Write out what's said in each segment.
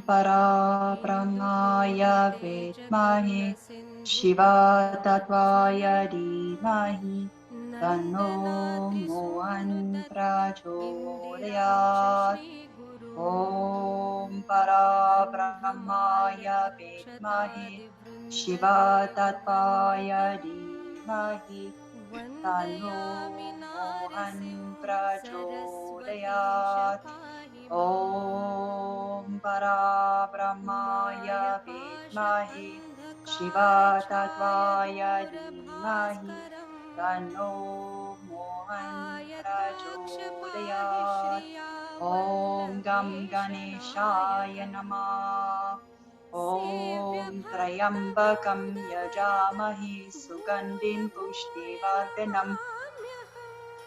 Para Brahmaya Vidmahi Shiva Tattvaya Dhimahi Tanno Mohan Prachodayat. Om Para Brahmaya Vidmahi Shiva Tattvaya Dhimahi Tanno Mohan Prachodayat. Om Para Brahmaya Vidmahi Shiva Tattvaya Dhimahi Tanno Mohan Prachodayat. Om Gam Ganeshaya Namah. Om Trayambakam Yajamahi Sugandhim Pushtivardanam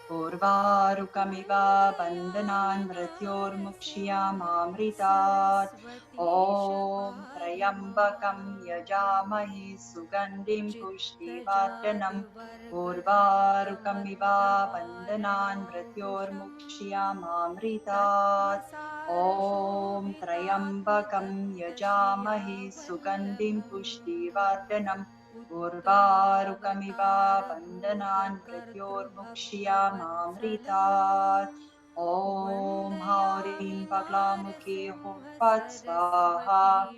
Urvarukamiva Bandhanan Mrityormukshiyamamritat. Om Trayambakam Yajamahi Sugandhim Pushtivardanam Urvarukamiva Bandhanan Mrityormukshiyamamritat. Om Trayambakam Yajamahi Sugandhim Pushtivardanam Urvarukamiva Bandhanan Mrityormukshiyamamritat. Om Haurim Baglamukhi Hum Fat Swaha.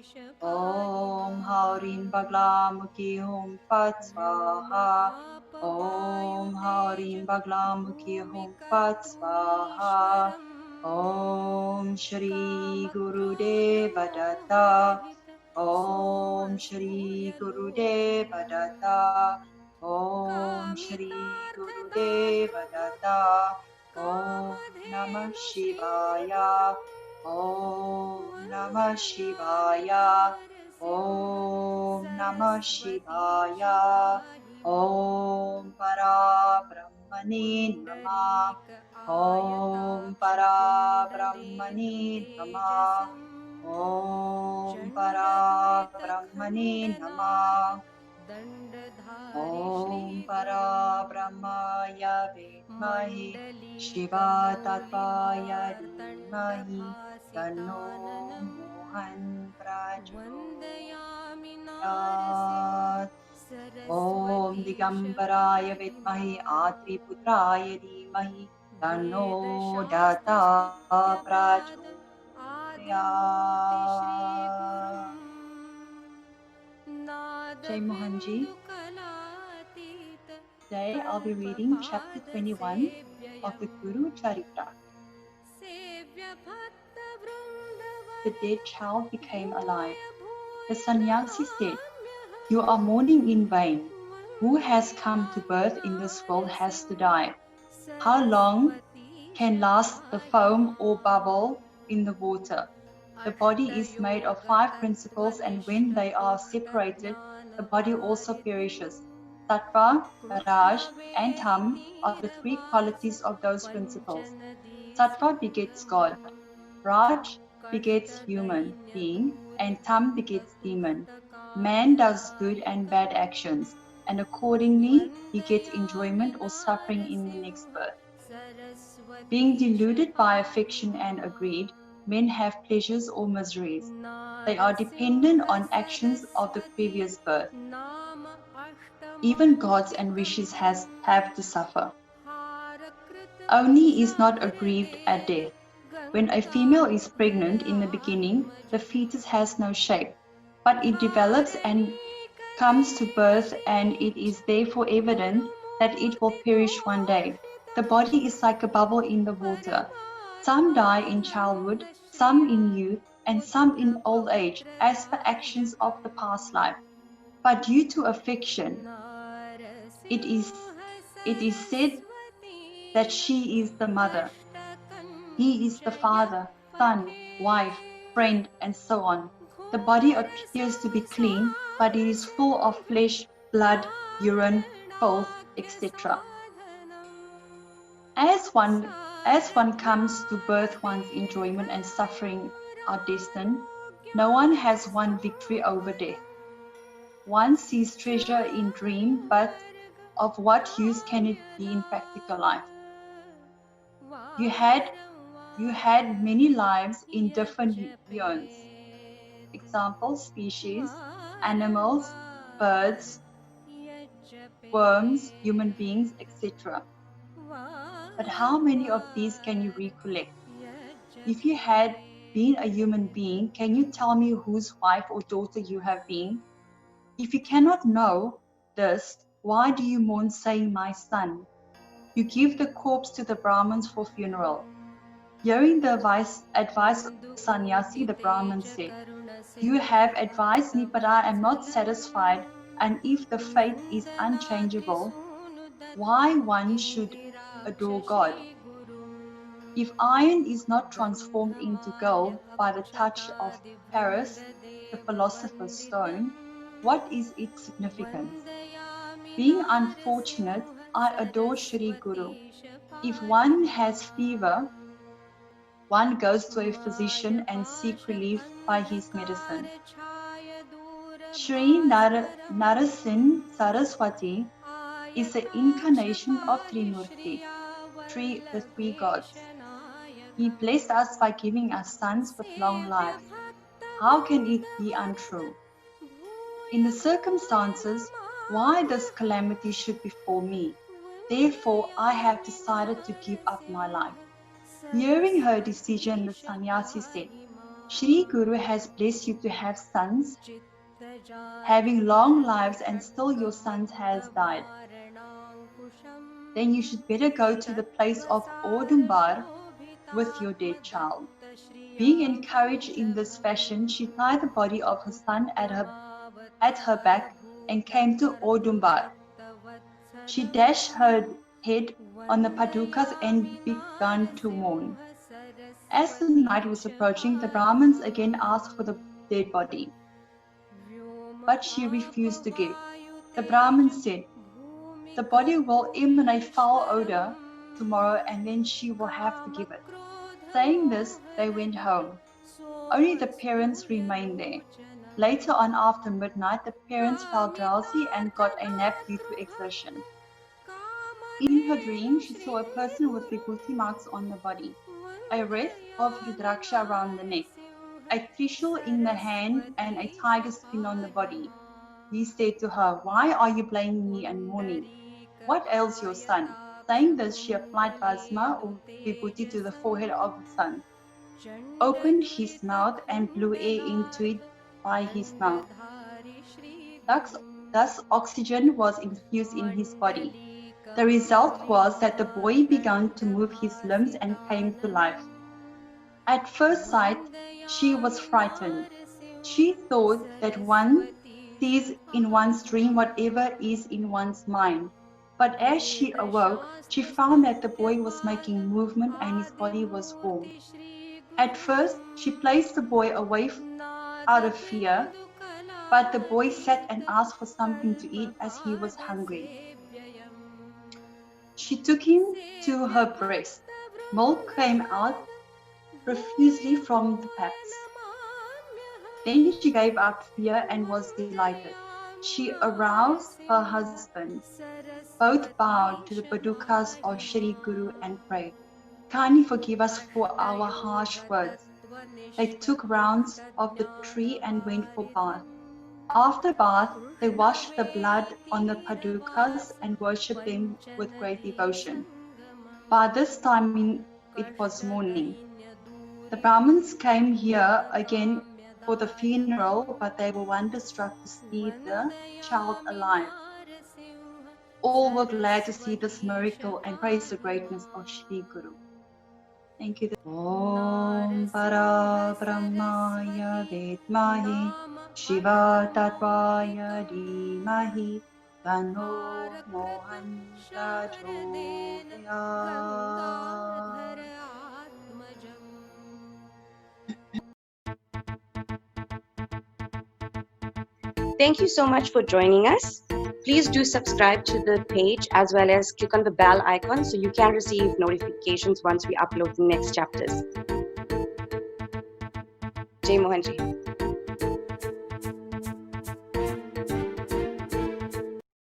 Om Haurim Baglamukhi Hum Fat Swaha. Om Haurim Baglamukhi Hum Fat Swaha. Om Shri Guru Datta. Om Shri Guru Datta. Om Shri Guru Datta. Om Namah Shivaya. Om Namah Shivaya. Om Namah Shivaya. Om Para Brahmane Namah. Om Para Brahmane Namah. Om Para Brahmane Namah. Om Para Brahmaya Vidmahi Shiva Tattvaya Dhimahi Tanno Mohan Prachodayat. Om Digambaraya Vidmahi Atri Putraya Dhimahi Tanno Datta Prachodayat. Jai Mohanji. Today I'll be reading chapter 21 of the Guru Charitra. The dead child became alive. The sannyasi said, "You are mourning in vain. Who has come to birth in this world has to die. How long can last the foam or bubble in the water? The body is made of 5 principles, and when they are separated, the body also perishes. Sattva, Raj, and Tam are the 3 qualities of those principles. Sattva begets God, Raj begets human being, and Tam begets demon. Man does good and bad actions, and accordingly he gets enjoyment or suffering in the next birth. Being deluded by affection and greed, men have pleasures or miseries. They are dependent on actions of the previous birth. Even gods and rishis have to suffer. Only is not aggrieved at death. When a female is pregnant in the beginning, the fetus has no shape, but it develops and comes to birth, and it is therefore evident that it will perish one day. The body is like a bubble in the water. Some die in childhood, some in youth, and some in old age, as per actions of the past life. But due to affection, it is said that she is the mother, he is the father, son, wife, friend, and so on. The body appears to be clean, but it is full of flesh, blood, urine, filth, etc. As one comes to birth, one's enjoyment and suffering are destined. No one has won victory over death. One sees treasure in dream, but of what use can it be in practical life? You had many lives in different eons. example, species, animals, birds, worms, human beings, etc. But how many of these can you recollect? If you had been a human being, can you tell me whose wife or daughter you have been? If you cannot know this, why do you mourn saying, my son? You give the corpse to the Brahmins for funeral. Hearing the advice of the sannyasi, the Brahmin said, you have advised me, but I am not satisfied, and if the fate is unchangeable, why one should adore God? If iron is not transformed into gold by the touch of Paris, the philosopher's stone, what is its significance? Being unfortunate, I adore Shri Guru. If one has fever, one goes to a physician and seeks relief by his medicine. Shri Narasimha Saraswati is the incarnation of Trimurti, the three gods. He blessed us by giving us sons with long lives. How can it be untrue? In the circumstances, why this calamity should befall me? Therefore, I have decided to give up my life. Hearing her decision, the sannyasi said, Shri Guru has blessed you to have sons, having long lives, and still your son has died. Then you should better go to the place of Audumbar with your dead child. Being encouraged in this fashion, she tied the body of her son at her back and came to Audumbar. She dashed her head on the padukas and began to mourn. As the night was approaching, the Brahmins again asked for the dead body, but she refused to give. The Brahmin said, the body will emanate foul odor tomorrow, and then she will have to give it. Saying this, they went home. Only the parents remained there. Later on, after midnight, the parents felt drowsy and got a nap due to exertion. In her dream, she saw a person with vibhuti marks on the body, a wreath of rudraksha around the neck, a trishul in the hand, and a tiger skin on the body. He said to her, why are you blaming me and mourning? What ails your son? Saying this, she applied bhasma or vibhuti to the forehead of the son, opened his mouth and blew air into it by his mouth. Thus oxygen was infused in his body. The result was that the boy began to move his limbs and came to life. At first sight, she was frightened. She thought that one sees in one's dream whatever is in one's mind. But as she awoke, she found that the boy was making movement and his body was warm. At first, she placed the boy away out of fear, but the boy sat and asked for something to eat as he was hungry. She took him to her breast. Milk came out profusely from the paps. Then she gave up fear and was delighted. She aroused her husband. Both bowed to the padukas of Shri Guru and prayed, kindly forgive us for our harsh words. They took rounds of the tree and went for bath. After bath, they washed the blood on the padukas and worshipped them with great devotion. By this time it was morning. The Brahmins came here again for the funeral, but they were wonderstruck to see the child alive. All were glad to see this miracle and praise the greatness of Shri Guru. Thank you. Om Para Brahmaya Vedmahi Shiva Tattvaya Dhimahi Tanno Mohanji Sampradaya. Thank you so much for joining us. Please do subscribe to the page as well as click on the bell icon so you can receive notifications once we upload the next chapters. Jai Mohanji.